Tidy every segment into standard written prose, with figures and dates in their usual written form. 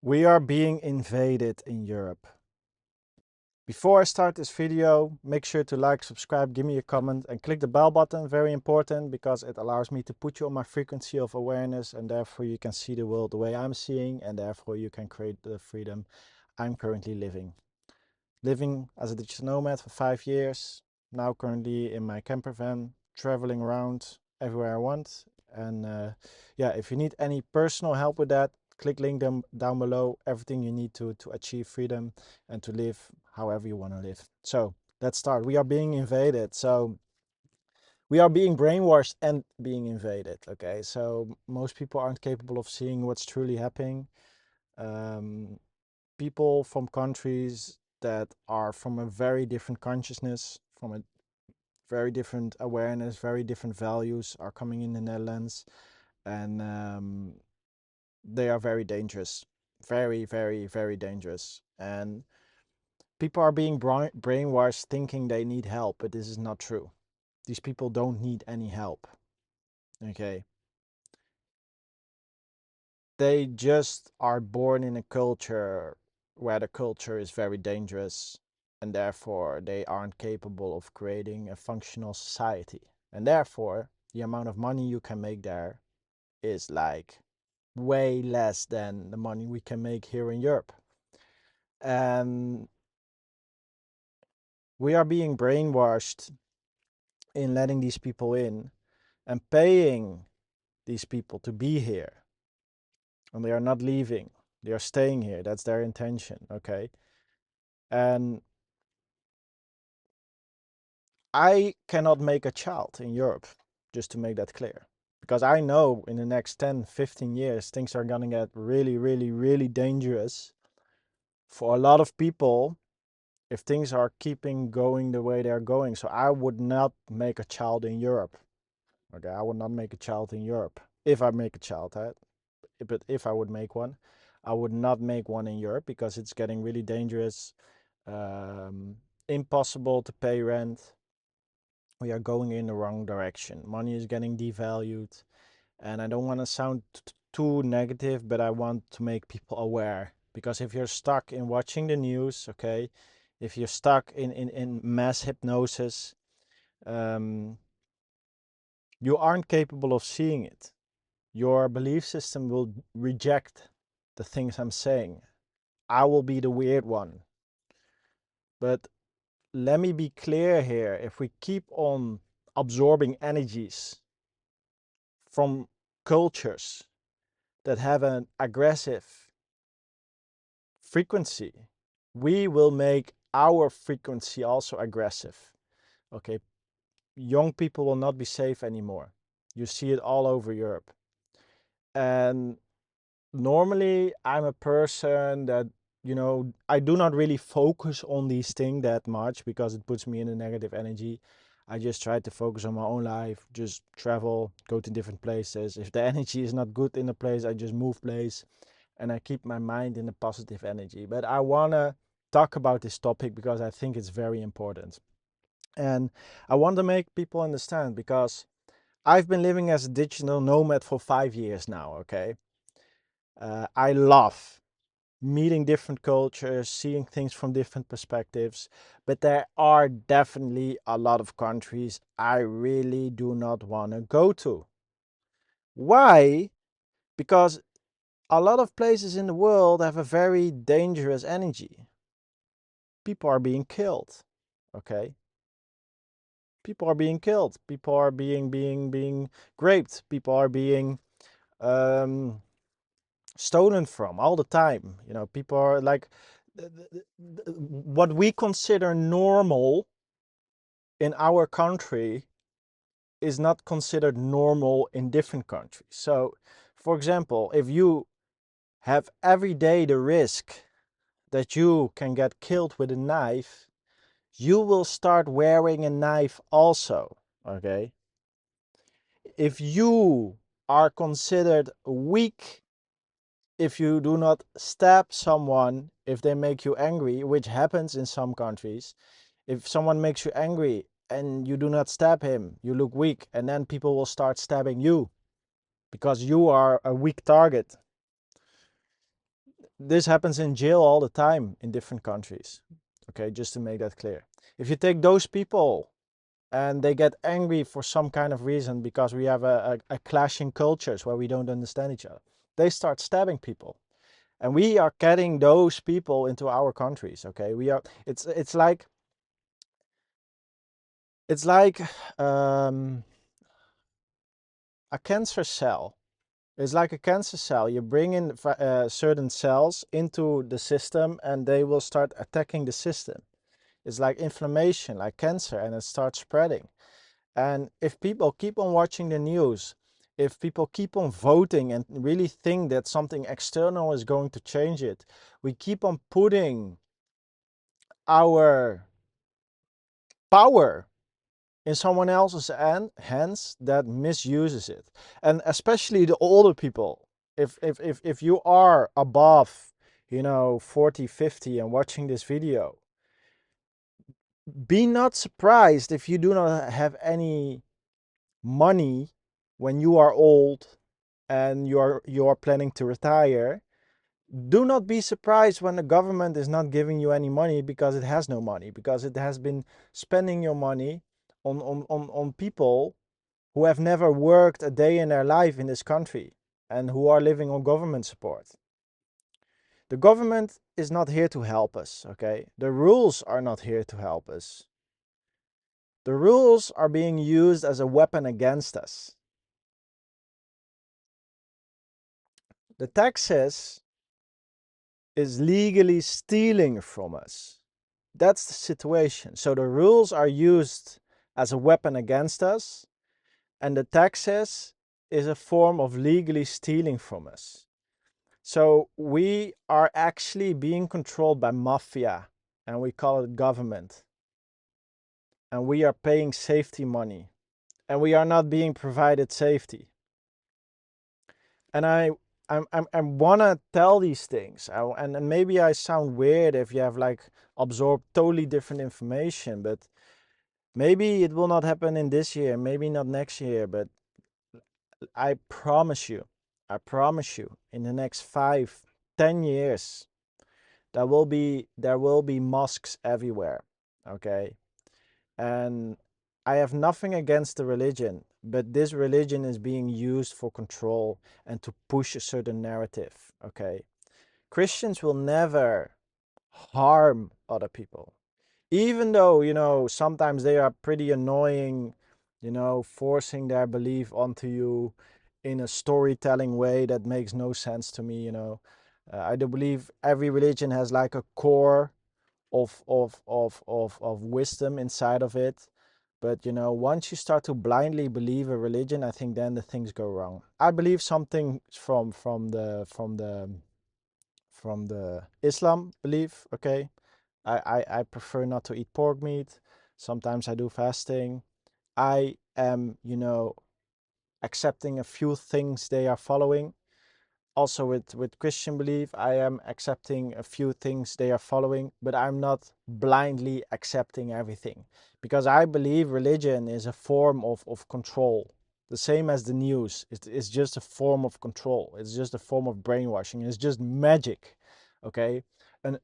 We are being invaded in Europe. Before I start this video, make sure to like, subscribe, give me a comment and click the bell button, very important because it allows me to put you on my frequency of awareness and therefore you can see the world the way I'm seeing and therefore you can create the freedom I'm currently living. Living as a digital nomad for 5 years, now currently in my camper van, traveling around everywhere I want. And yeah, if you need any personal help with that, click link down below, everything you need to achieve freedom and to live however you want to live. So let's start. We are being invaded. So we are being brainwashed and being invaded. Okay, so most people aren't capable of seeing what's truly happening. Um, People from countries that are from a very different consciousness, from a very different awareness, very different values are coming in the Netherlands, and they are very dangerous, very, very, very dangerous. And people are being brainwashed thinking they need help, but this is not true. These people don't need any help. Okay. They just are born in a culture where the culture is very dangerous and therefore they aren't capable of creating a functional society. And therefore, the amount of money you can make there is like way less than the money we can make here in Europe. And we are being brainwashed in letting these people in and paying these people to be here. And they are not leaving. They are staying here. That's their intention, okay? And I cannot make a child in Europe, just to make that clear. Because I know in the next 10, 15 years, things are gonna get really, really, really dangerous for a lot of people if things are keeping going the way they're going. So I would not make a child in Europe. Okay, I would not make a child in Europe. If I make a child, right? But if I would make one, I would not make one in Europe because it's getting really dangerous, um, impossible to pay rent. We are going in the wrong direction. Money is getting devalued, and I don't want to sound too negative, but I want to make people aware. Because if you're stuck in watching the news, okay, if you're stuck in mass hypnosis, um, you aren't capable of seeing it. Your belief system will reject the things I'm saying. I will be the weird one. But let me be clear here. If we keep on absorbing energies from cultures that have an aggressive frequency, we will make our frequency also aggressive. Okay, young people will not be safe anymore. You see it all over Europe. And normally I'm a person that, I do not really focus on these things that much because it puts me in a negative energy. I just try to focus on my own life, just travel, go to different places. If the energy is not good in a place, I just move place and I keep my mind in a positive energy. But I want to talk about this topic because I think it's very important. And I want to make people understand because I've been living as a digital nomad for 5 years now, okay? I love meeting different cultures, seeing things from different perspectives, but there are definitely a lot of countries I really do not want to go to. Why? Because a lot of places in the world have a very dangerous energy. People are being killed, okay? People are being killed. People are being raped. People are being um, stolen from all the time. People are like what we consider normal in our country is not considered normal in different countries. So, for example, if you have every day the risk that you can get killed with a knife, you will start wearing a knife also, okay? If you are considered weak if you do not stab someone if they make you angry, which happens in some countries, if someone makes you angry and you do not stab him, you look weak, and then people will start stabbing you because you are a weak target. this happens in jail all the time in different countries. Okay, just to make that clear. If you take those people and they get angry for some kind of reason because we have a clash in cultures where we don't understand each other, they start stabbing people. And we are getting those people into our countries. Okay, we are. It's like it's like um, a cancer cell. It's like a cancer cell. You bring in certain cells into the system, and they will start attacking the system. It's like inflammation, like cancer, and it starts spreading. And if people keep on watching the news, if people keep on voting and really think that something external is going to change it, we keep on putting our power in someone else's hands that misuses it. And especially the older people. If you are above, 40, 50 and watching this video, be not surprised if you do not have any money when you are old and you are planning to retire. Do not be surprised when the government is not giving you any money, because it has no money, because it has been spending your money on people who have never worked a day in their life in this country and who are living on government support. The government is not here to help us, okay? The rules are not here to help us. The rules are being used as a weapon against us. The taxes is legally stealing from us. That's the situation. So the rules are used as a weapon against us, and the taxes is a form of legally stealing from us. So we are actually being controlled by mafia, and we call it government. And we are paying safety money, and we are not being provided safety. And I wanna tell these things, and maybe I sound weird if you have like absorbed totally different information, but maybe it will not happen in this year, maybe not next year, but I promise you, in the next 5, 10 years, there will be mosques everywhere, okay? And I have nothing against the religion, but this religion is being used for control and to push a certain narrative, okay? Christians will never harm other people. Even though, sometimes they are pretty annoying, forcing their belief onto you in a storytelling way that makes no sense to me. I do believe every religion has like a core of wisdom inside of it. But once you start to blindly believe a religion, I think then the things go wrong. I believe something from the Islam belief, okay? I prefer not to eat pork meat. Sometimes I do fasting. I am, accepting a few things they are following. Also with Christian belief, I am accepting a few things they are following, but I'm not blindly accepting everything, because I believe religion is a form of control. The same as the news. It's just a form of control. It's just a form of brainwashing. It's just magic. Okay? An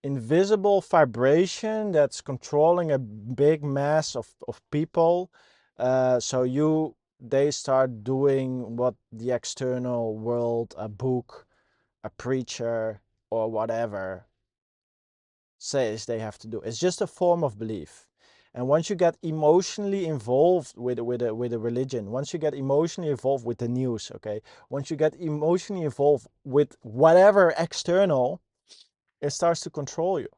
invisible vibration that's controlling a big mass of people. So they start doing what the external world, a book, a preacher, or whatever says they have to do. It's just a form of belief. And once you get emotionally involved with a religion, once you get emotionally involved with the news, okay, once you get emotionally involved with whatever external, it starts to control you.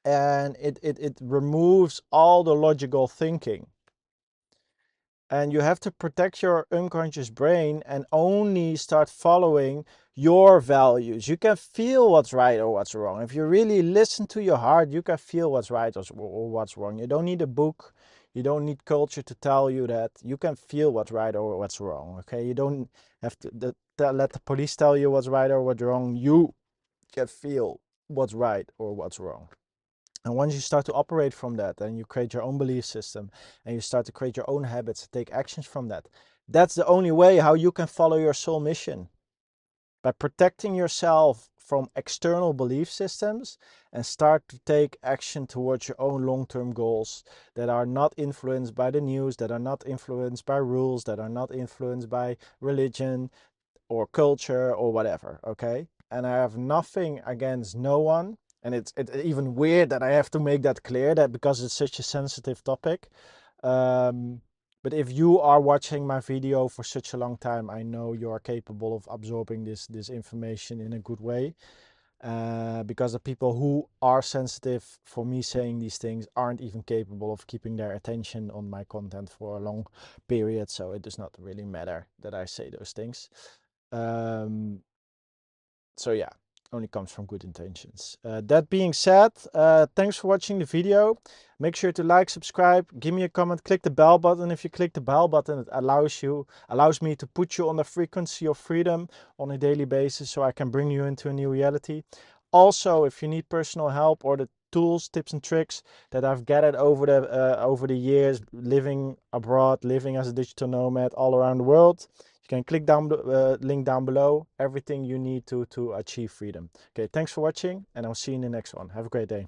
And it removes all the logical thinking. And you have to protect your unconscious brain and only start following your values. You can feel what's right or what's wrong. If you really listen to your heart, you can feel what's right or what's wrong. You don't need a book. You don't need culture to tell you that. You can feel what's right or what's wrong. Okay, you don't have to let the police tell you what's right or what's wrong. You can feel what's right or what's wrong. And once you start to operate from that, and you create your own belief system, and you start to create your own habits, take actions from that, that's the only way how you can follow your soul mission. by protecting yourself from external belief systems and start to take action towards your own long-term goals that are not influenced by the news, that are not influenced by rules, that are not influenced by religion or culture or whatever, okay? And I have nothing against no one. And it's even weird that I have to make that clear, that because it's such a sensitive topic. But if you are watching my video for such a long time, I know you are capable of absorbing this information in a good way. Because the people who are sensitive for me saying these things aren't even capable of keeping their attention on my content for a long period. So it does not really matter that I say those things. So yeah, only comes from good intentions. That being said, thanks for watching the video. Make sure to like, subscribe, give me a comment, click the bell button. If you click the bell button, it allows me to put you on the frequency of freedom on a daily basis, so I can bring you into a new reality. Also, if you need personal help or the tools, tips and tricks that I've gathered over the years living abroad, living as a digital nomad all around the world, you can click down the link down below, everything you need to achieve freedom. Okay, thanks for watching, and I'll see you in the next one. Have a great day.